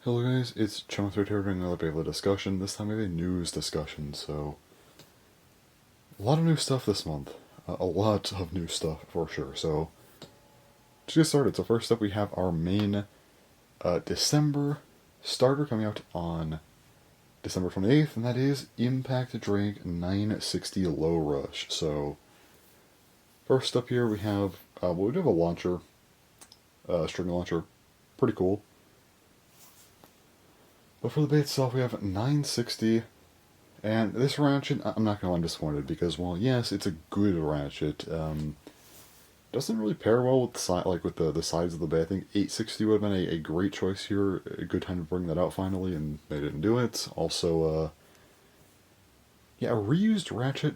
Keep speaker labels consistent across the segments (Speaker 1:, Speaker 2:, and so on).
Speaker 1: Hello guys, it's Chumthroat here doing another Beyblade discussion. This time we have a news discussion, so a lot of new stuff this month. A lot of new stuff for sure, so let's get started. So first up we have our main December starter coming out on December 28th, and that is ImpactDrake 960 Low Rush. So first up here we have, we do have a launcher, string launcher, pretty cool. But for the bait itself, we have 960, and this ratchet, I'm not gonna lie, I'm disappointed because, well, yes, it's a good ratchet. Doesn't really pair well with the sides of the bay. I think 860 would have been a great choice here, a good time to bring that out finally, and they didn't do it. Also, yeah, a reused ratchet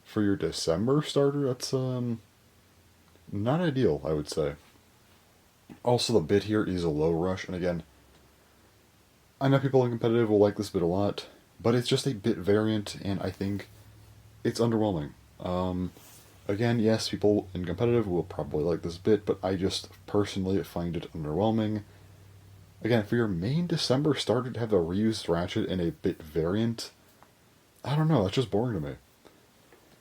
Speaker 1: for your December starter. That's not ideal, I would say. Also, the bit here is a low rush, and again, I know people in competitive will like this bit a lot, but it's just a bit variant, and I think it's underwhelming. Again, yes, people in competitive will probably like this bit, but I just personally find it underwhelming. Again, for your main December starter to have a reused ratchet and a bit variant, I don't know, that's just boring to me.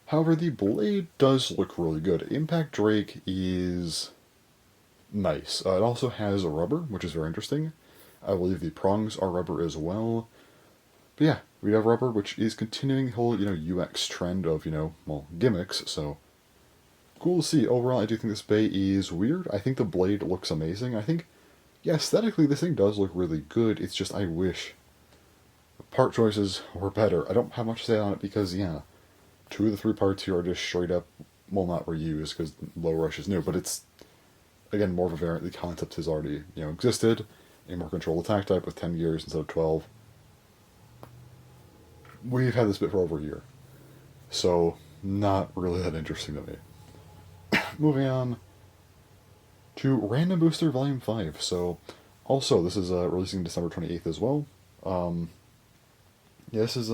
Speaker 1: However, the blade does look really good. ImpactDrake is nice. It also has a rubber, which is very interesting. I believe the prongs are rubber as well. But yeah, we have rubber, which is continuing the whole, UX trend of, well, gimmicks, so cool to see. Overall, I do think this bay is weird. I think the blade looks amazing. I think, yeah, aesthetically, this thing does look really good. It's just, I wish the part choices were better. I don't have much to say on it because, yeah, 2 of the 3 parts here are just straight up, well, not reused because Low Rush is new, but it's, again, more of a variant. The concept has already, existed. A more controlled attack type with 10 gears instead of 12. We've had this bit for over a year, so not really that interesting to me. Moving on to DranBuster Volume 5. So, also, this is releasing December 28th as well. Yeah, this is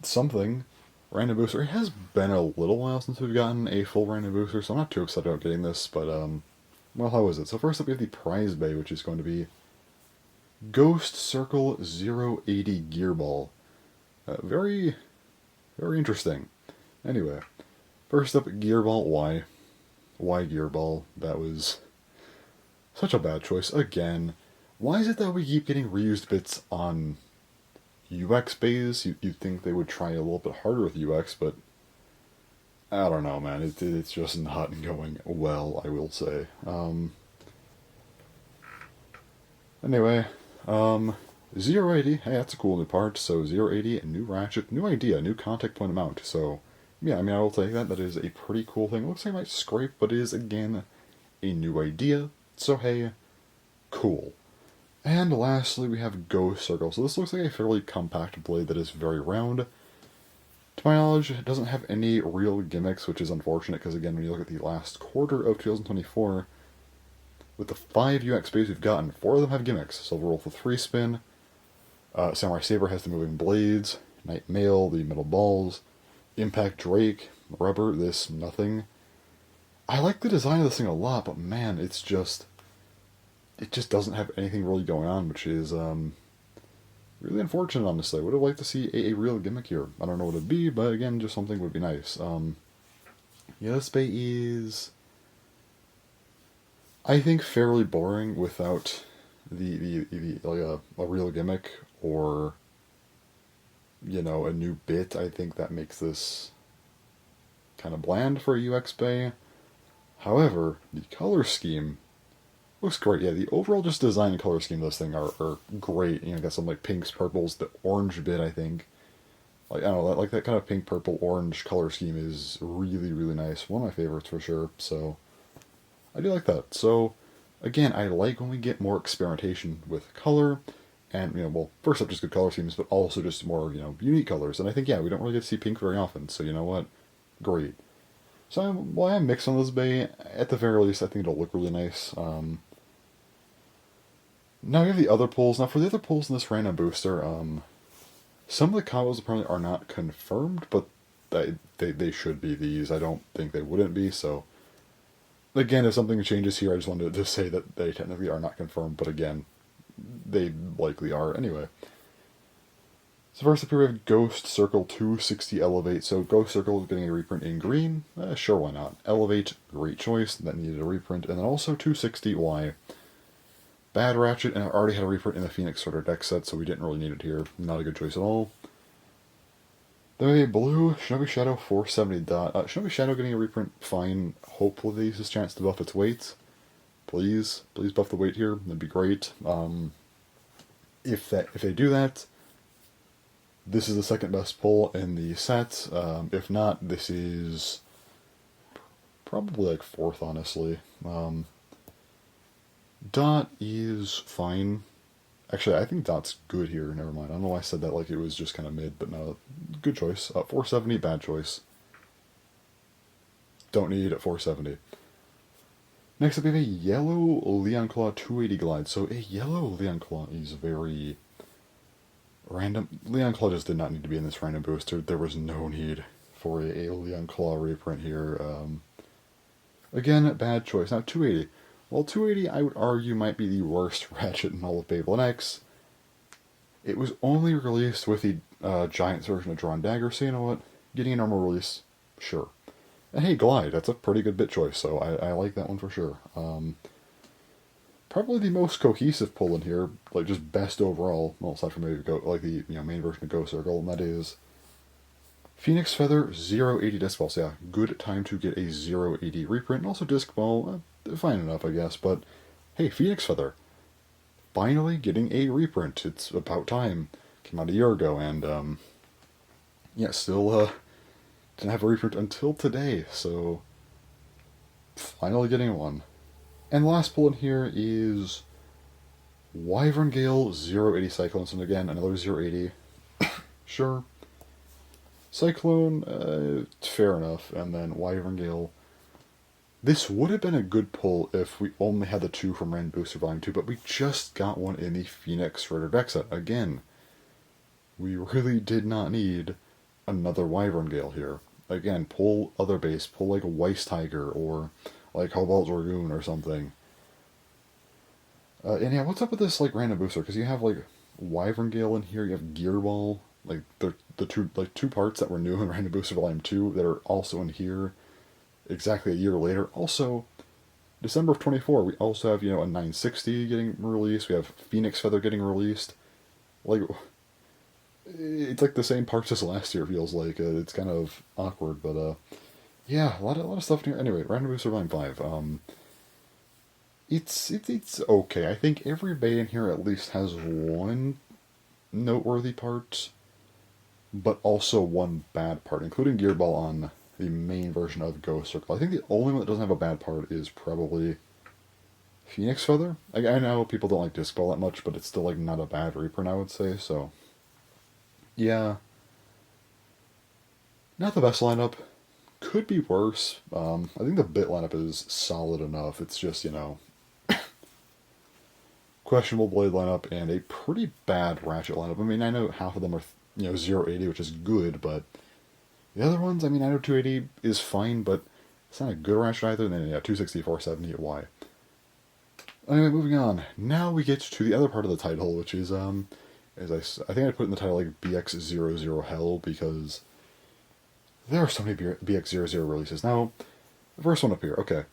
Speaker 1: something. DranBuster. It has been a little while since we've gotten a full DranBuster, so I'm not too excited about getting this, but well, how is it? So first up we have the prize bay, which is going to be GhostCircle 080 Gearball. Very, very interesting. Anyway, first up, Gearball. Why? Why Gearball? That was such a bad choice. Again, why is it that we keep getting reused bits on UX bays? You'd think they would try a little bit harder with UX, but I don't know, man. It's just not going well, I will say. Anyway, 080, hey, that's a cool new part. So 080, a new ratchet, new idea, new contact point amount. So, yeah, I mean, I will take that. That is a pretty cool thing. It looks like it might scrape, but it is, again, a new idea. So, hey, cool. And lastly, we have GhostCircle. So this looks like a fairly compact blade that is very round. To my knowledge, it doesn't have any real gimmicks, which is unfortunate because, again, when you look at the last quarter of 2024, with the 5 UX bays we've gotten, 4 of them have gimmicks. Silver Wolf with free spin, Samurai Saber has the moving blades, Night Mail, the metal balls, ImpactDrake, rubber, this, nothing. I like the design of this thing a lot, but man, it just doesn't have anything really going on, which is, really unfortunate, honestly. I would have liked to see a real gimmick here. I don't know what it'd be, but again, just something would be nice. Yeah, this bay is, I think, fairly boring without a real gimmick or, a new bit. I think that makes this kind of bland for a UX bay. However, the color scheme looks great. Yeah, the overall just design and color scheme of this thing are great. Got some like pinks, purples, the orange bit, I think. Like, I don't know, like that kind of pink, purple, orange color scheme is really, really nice. One of my favorites for sure, so I do like that. So, again, I like when we get more experimentation with color, and, well, first up, just good color schemes, but also just more, unique colors. And I think, yeah, we don't really get to see pink very often, so you know what? Great. So, I am mixed on this bay. At the very least, I think it'll look really nice. Now we have the other pulls. Now for the other pulls in this DranBuster, some of the combos apparently are not confirmed, but they should be these. I don't think they wouldn't be, so Again, if something changes here, I just wanted to say that they technically are not confirmed, but again, they likely are anyway. So first up here we have GhostCircle 260 Elevate. So GhostCircle is getting a reprint in green. Sure, why not? Elevate, great choice. That needed a reprint. And then also 260, why? Bad Ratchet, and I already had a reprint in the Phoenix Sorter deck set, so we didn't really need it here. Not a good choice at all. Then we have blue, Shinobi Shadow 470 dot. Shinobi Shadow getting a reprint, fine. Hopefully they use this chance to buff its weight. Please buff the weight here. That'd be great. If they do that, this is the second best pull in the set. If not, this is probably like fourth, honestly. Dot is fine. Actually, I think Dot's good here. Never mind. I don't know why I said that like it was just kind of mid, but no, good choice. 470, bad choice. Don't need 470. Next up, we have a yellow Leon Claw 280 Glide. So a yellow Leon Claw is very random. Leon Claw just did not need to be in this random booster. There was no need for a Leon Claw reprint here. Again, bad choice. Now 280. Well, 280, I would argue, might be the worst Ratchet in all of Beyblade X. It was only released with the Giants version of Drawn Dagger, so you know what? Getting a normal release, sure. And hey, Glide, that's a pretty good bit choice, so I like that one for sure. Probably the most cohesive pull in here, like just best overall, well, aside from maybe like the main version of GhostCircle, and that is Phoenix Feather 080 Disc Ball. So yeah, good time to get a 080 reprint, and also Disc Ball, fine enough, I guess, but hey, Phoenix Feather, finally getting a reprint. It's about time. Came out a year ago, and yeah, still didn't have a reprint until today, so finally getting one. And the last pull in here is Wyvern Gale 080 Cyclone. So again, another 080. Sure. Cyclone, fair enough, and then Wyvern Gale. This would have been a good pull if we only had the two from Rand Booster Volume 2, but we just got one in the Phoenix Ritter deck set. Again, we really did not need another Wyvern Gale here. Again, pull other base, pull like a Weiss Tiger or like Cobalt Dragoon or something. And yeah, what's up with this like random booster? Because you have like Wyvern Gale in here, you have Gearball, like the two parts that were new in Random Booster Volume 2 that are also in here exactly a year later. Also, December of 24, we also have, a 960 getting released. We have Phoenix Feather getting released. Like, it's like the same parts as last year, feels like. It's kind of awkward, but, yeah, a lot of stuff in here. Anyway, Random Booster Volume 5. It's okay. I think every bay in here at least has one noteworthy part, but also one bad part, including Gearball on the main version of GhostCircle. I think the only one that doesn't have a bad part is probably Phoenix Feather. I know people don't like Disc Ball that much, but it's still like not a bad reprint, I would say. So, yeah, not the best lineup. Could be worse. I think the bit lineup is solid enough. It's just questionable blade lineup and a pretty bad ratchet lineup. I mean, I know half of them are 080, which is good, but the other ones, I mean, I know 280 is fine, but it's not a good ratchet either. And then, 260, 470, why? Anyway, moving on. Now we get to the other part of the title, which is, as I think I put in the title, like, BX-00 Hell, because there are so many BX-00 releases. Now, the first one up here, okay.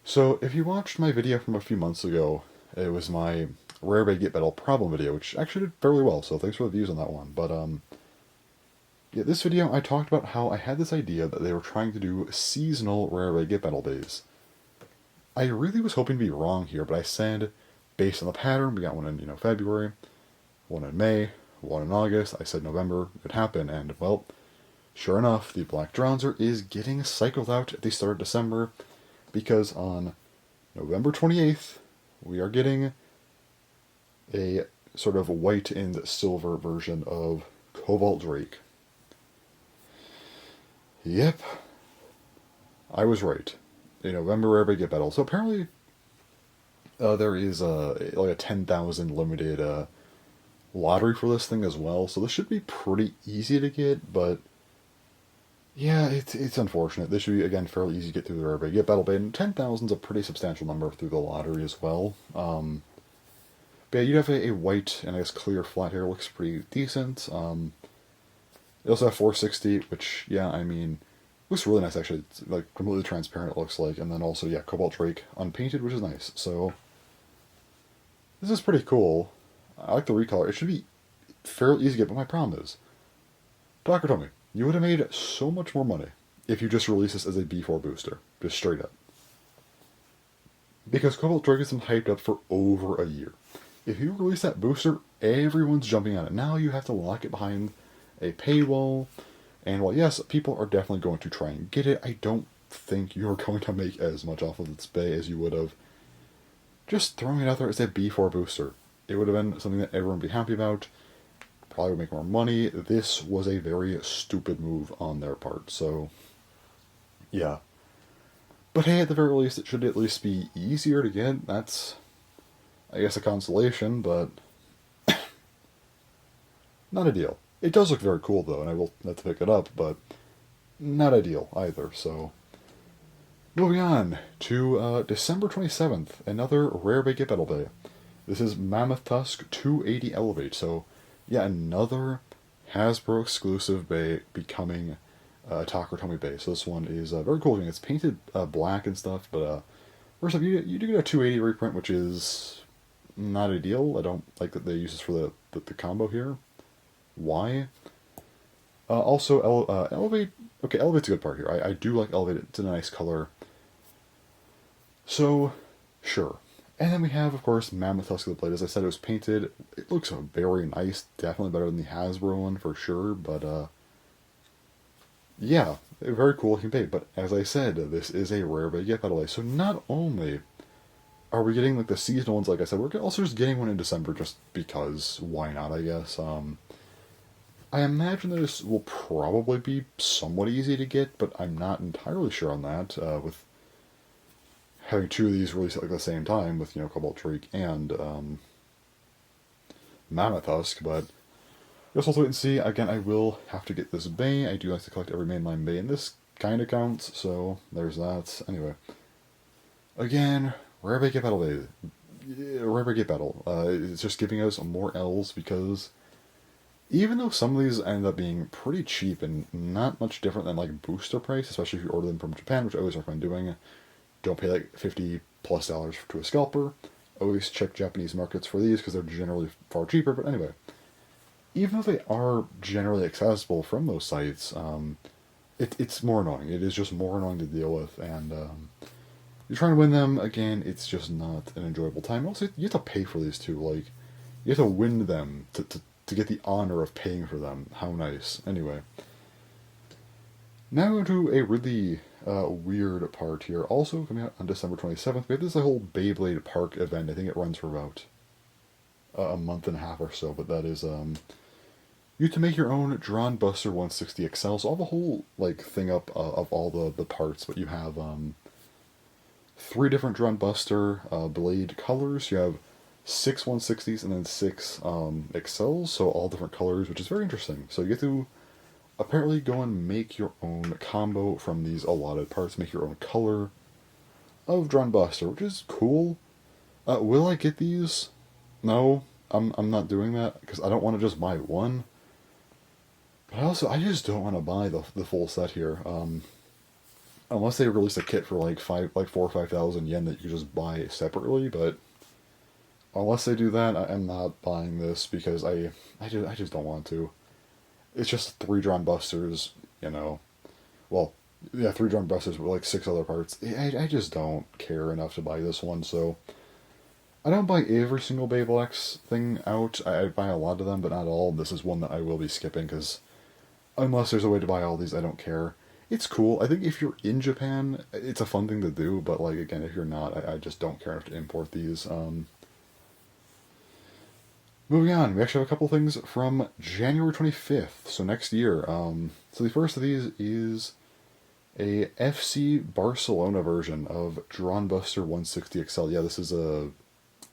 Speaker 1: So, if you watched my video from a few months ago, it was my Rare Bay Get Battle problem video, which actually did fairly well, so thanks for the views on that one. But, yeah, this video, I talked about how I had this idea that they were trying to do seasonal Rare Bay Get Battle days. I really was hoping to be wrong here, but I said, based on the pattern, we got one in, February, one in May, one in August, I said November, it happened, and, well, sure enough, the Black Dronzer is getting cycled out at the start of December, because on November 28th, we are getting a sort of white and silver version of CobaltDrake. Yep, I was right. In November, Rare Bay Get Battle. So apparently, there is like a 10,000 limited lottery for this thing as well. So this should be pretty easy to get, but Yeah, it's unfortunate. This should be, again, fairly easy to get through the rare bait. Get Battle Bait, and 10,000 is a pretty substantial number through the lottery as well. But yeah, you have a white and I guess clear flat here. Looks pretty decent. You also have 460, which, yeah, I mean, looks really nice actually. It's like completely transparent, it looks like. And then also, yeah, CobaltDrake unpainted, which is nice. So, this is pretty cool. I like the recolor. It should be fairly easy to get, but my problem is, Doctor told me, you would have made so much more money if you just released this as a B4 booster. Just straight up. Because CobaltDrake has been hyped up for over a year. If you release that booster, everyone's jumping on it. Now you have to lock it behind a paywall. And while yes, people are definitely going to try and get it, I don't think you're going to make as much off of its Bey as you would have just throwing it out there as a B4 booster. It would have been something that everyone would be happy about. Probably would make more money. This was a very stupid move on their part. So, yeah. But hey, at the very least, it should at least be easier to get. That's, I guess, a consolation, but not ideal. It does look very cool, though, and I will have to pick it up, but not ideal either, so... Moving on to December 27th, another rare Bey Get Battle Day. This is MammothTusk 280 Elevate, so yeah, another Hasbro exclusive Bey becoming a Takatomi Bey. So this one is very cool. It's painted black and stuff, but first off, you do get a 280 reprint, which is not ideal. I don't like that they use this for the combo here. Why? Also, Elevate... Okay, Elevate's a good part here. I do like Elevate. It's a nice color. So, sure. And then we have, of course, MammothTusk of the Blade. As I said, it was painted. It looks very nice. Definitely better than the Hasbro one, for sure. But, yeah, very cool looking Bey. But as I said, this is a rare Bey Get Battle Day. So not only are we getting, like, the seasonal ones, like I said, we're also just getting one in December just because. Why not, I guess. I imagine this will probably be somewhat easy to get, but I'm not entirely sure on that, with having two of these released at like the same time with, CobaltDrake and MammothTusk, but just also wait and see. Again, I will have to get this Bey. I do like to collect every mainline Bey, and this kind of counts, so there's that. Anyway, again, Rare Bey Get Battle Bey. Rare Bey Get Battle. It's just giving us more L's because even though some of these end up being pretty cheap and not much different than like booster price, especially if you order them from Japan, which I always recommend doing, don't pay like $50+ to a scalper. Always check Japanese markets for these because they're generally far cheaper. But anyway, even though they are generally accessible from those sites, it's more annoying. It is just more annoying to deal with, and you're trying to win them again. It's just not an enjoyable time. Also, you have to pay for these too. Like, you have to win them to get the honor of paying for them. How nice. Anyway, now to a really weird part here. Also coming out on December 27th, we have this whole Beyblade Park event. I think it runs for about a month and a half or so, but that is you have to make your own DranBuster 160 Accel. So I'll have a whole like thing up of all the parts, but you have 3 different DranBuster blade colors. You have 6 160s and then 6 Accels, so all different colors, which is very interesting. So you get to apparently go and make your own combo from these allotted parts, make your own color of DranBuster, which is cool. Will I get these? No, I'm not doing that because I don't want to just buy one. But also, I just don't want to buy the full set here. Unless they release a kit for like 4 or 5,000 yen that you can just buy separately. But unless they do that, I'm not buying this because I just don't want to. It's just 3 DranBusters, Well, yeah, 3 DranBusters with like 6 other parts. I just don't care enough to buy this one, so I don't buy every single Beyblade thing out. I buy a lot of them, but not all. This is one that I will be skipping because unless there's a way to buy all these, I don't care. It's cool. I think if you're in Japan, it's a fun thing to do, but like again, if you're not, I just don't care enough to import these. Moving on, we actually have a couple things from January 25th, so next year. So the first of these is a FC Barcelona version of DranBuster 160 Accel. Yeah, this is a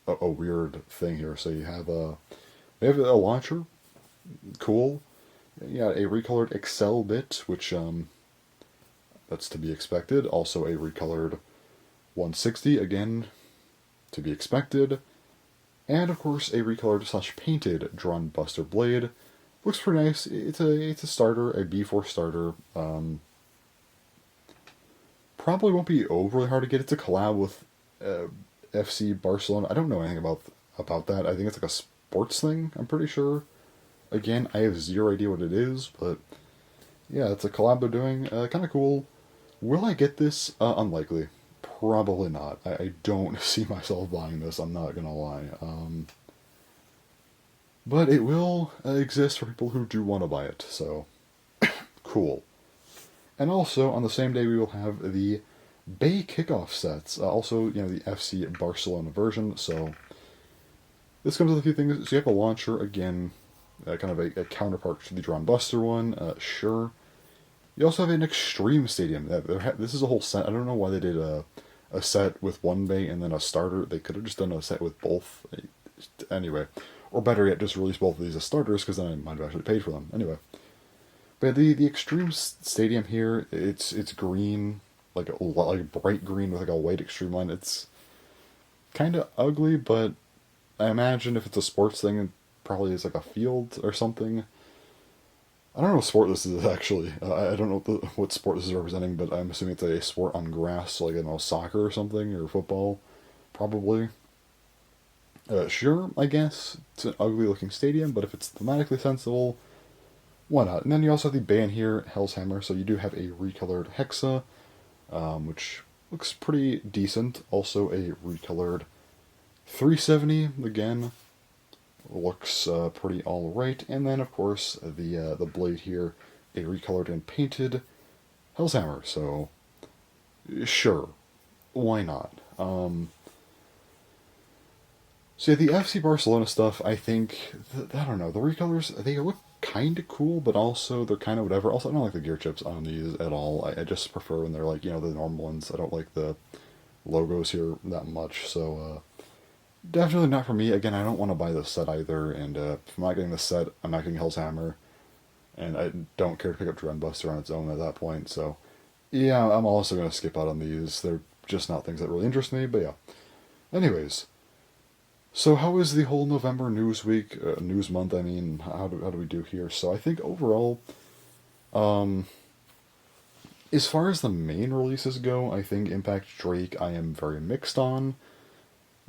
Speaker 1: weird thing here. So you have we have a launcher, cool. Yeah, a recolored Accel bit, which That's to be expected. Also a recolored 160, again, to be expected. And of course a recolored / painted DranBuster blade. Looks pretty nice. It's a starter, a B4 starter. Probably won't be overly hard to get. It's a collab with FC Barcelona. I don't know anything about that. I think it's like a sports thing, I'm pretty sure. Again, I have zero idea what it is, but yeah, it's a collab they're doing. Kind of cool. Will I get this? Unlikely. Probably not. I don't see myself buying this, I'm not gonna lie. But it will exist for people who do want to buy it, so cool. And also, on the same day, we will have the Bey Kick-Off Sets. Also, the FC Barcelona version, so this comes with a few things. So you have a launcher, again, kind of a counterpart to the DranBuster one, sure. You also have an Extreme Stadium. This is a whole set. I don't know why they did a set with one Bey and then a starter. They could have just done a set with both. Anyway. Or better yet, just release both of these as starters, because then I might have actually paid for them. Anyway. But the Extreme Stadium here, it's green, like bright green with like a white extreme line. It's kind of ugly, but I imagine if it's a sports thing, it probably is like a field or something. I don't know what sport this is actually. I don't know what sport this is representing, but I'm assuming it's a sport on grass, like soccer or something, or football, probably. Sure, I guess. It's an ugly looking stadium, but if it's thematically sensible, why not? And then you also have the band here, HellsHammer, so you do have a recolored Hexa, which looks pretty decent. Also a recolored 370, again, looks pretty alright. And then, of course, the blade here, a recolored and painted HellsHammer, so sure, why not? So yeah, the FC Barcelona stuff, I think, I don't know, the recolors, they look kind of cool, but also they're kind of whatever. Also, I don't like the gear chips on these at all. I just prefer when they're like, the normal ones. I don't like the logos here that much, so definitely not for me. Again, I don't want to buy this set either, and if I'm not getting this set, I'm not getting HellsHammer, and I don't care to pick up DranBuster on its own at that point, so yeah, I'm also going to skip out on these. They're just not things that really interest me, but yeah. Anyways. So how is the whole November news week, news month, I mean, how do we do here? So I think overall, as far as the main releases go, I think ImpactDrake I am very mixed on.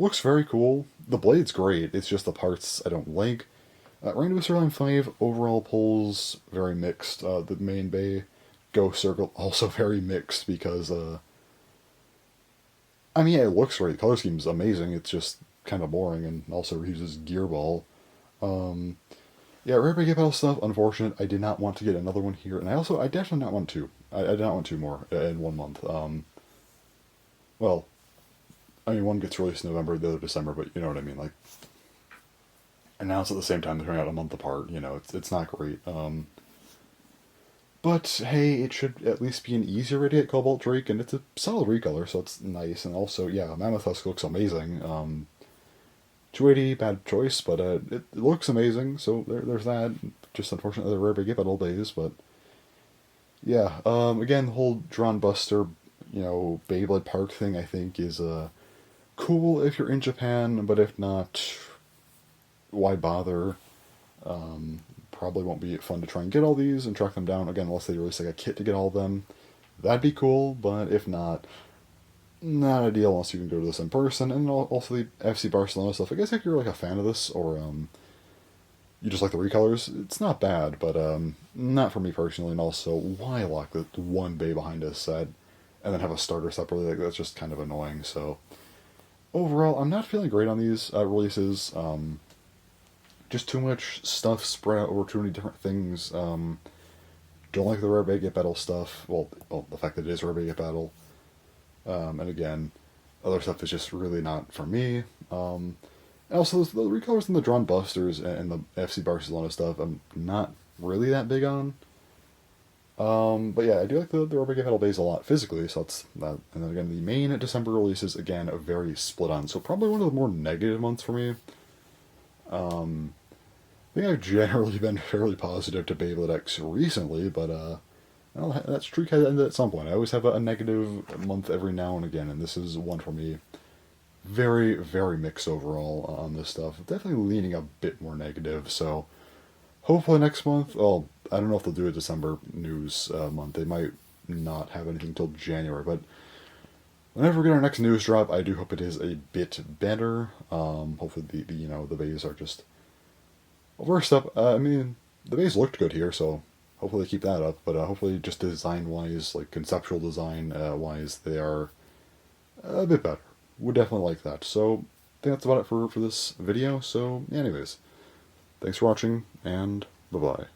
Speaker 1: Looks very cool. The blade's great, it's just the parts I don't like. RandomBooster Line 5, overall polls, very mixed. The main Bey, GhostCircle, also very mixed because, I mean, yeah, it looks great, the color scheme's amazing, it's just kind of boring, and also reuses Gearball. Yeah, Rare Bey Battle stuff, unfortunate. I did not want to get another one here, and I definitely not want two. I did not want two more in 1 month. Well, I mean, one gets released in November, the other December, but you know what I mean, like, announced at the same time, they're coming out a month apart, it's not great. But, hey, it should at least be an easier way to get CobaltDrake, and it's a solid recolor, so it's nice, and also, yeah, MammothTusk looks amazing. 280, bad choice, but it looks amazing, so there's that. Just unfortunately the Rare Bey Battle days, but yeah. Again, the whole DranBuster, Beyblade Park thing, I think is cool if you're in Japan, but if not, why bother? Probably won't be fun to try and get all these and track them down again unless they release like a kit to get all of them. That'd be cool, but if not ideal unless you can go to this in person. And also the FC Barcelona stuff. I guess if you're like a fan of this, or you just like the recolors, it's not bad, but not for me personally. And also, why lock the one Bey behind a set and then have a starter separately? Like, that's just kind of annoying. So overall, I'm not feeling great on these releases. Just too much stuff spread out over too many different things. Don't like the Rare Bey Battle stuff. Well, the fact that it is Rare Bey Battle. And again, other stuff is just really not for me. And also, the recolors and the DranBusters and the FC Barcelona stuff, I'm not really that big on. But yeah, I do like the Rare Bey Battle Beys a lot physically, so that's that. And then again, the main December releases, again, are very split on. So probably one of the more negative months for me. I think I've generally been fairly positive to Beyblade X recently, but that streak has ended at some point. I always have a negative month every now and again, and this is one for me. Very, very mixed overall on this stuff. Definitely leaning a bit more negative, so hopefully next month, well, I don't know if they'll do a December news month. They might not have anything until January, but whenever we get our next news drop, I do hope it is a bit better. Hopefully the beys are just... Well, first up, I mean, the beys looked good here, so hopefully they keep that up, but hopefully just design-wise, like conceptual design-wise, they are a bit better. Would definitely like that. So, I think that's about it for this video. So, anyways, thanks for watching, and bye-bye.